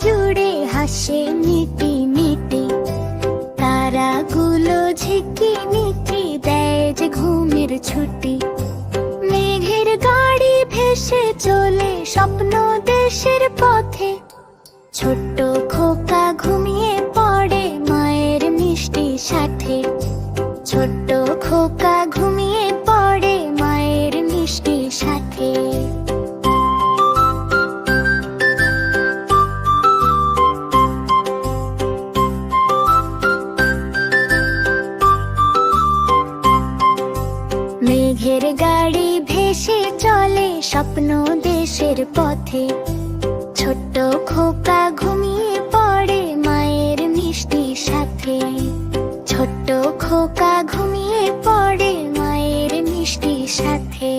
জুড়ে হাসে মিটি মিটি, তারাগুলো ঝিকিমিকি দেয় যে ঘুমের ছুটি। মেঘের গাড়ি ভেসে চলে স্বপ্ন দেশের পথে, ছোট্ট খোকা ঘুমিয়ে পড়ে মায়ের মিষ্টি সাথে। ছোট্ট খোকা ঘুমিয়ে পড়ে মায়ের মিষ্টি সাথে। মেঘের গাড়ি ভেসে চলে স্বপ্ন দেশের পথে, ছোট্ট খোকা ঘুমিয়ে পড়ে মায়ের মিষ্টি সাথে। ছোট্ট খোকা ঘুমিয়ে পড়ে মায়ের মিষ্টি সাথে।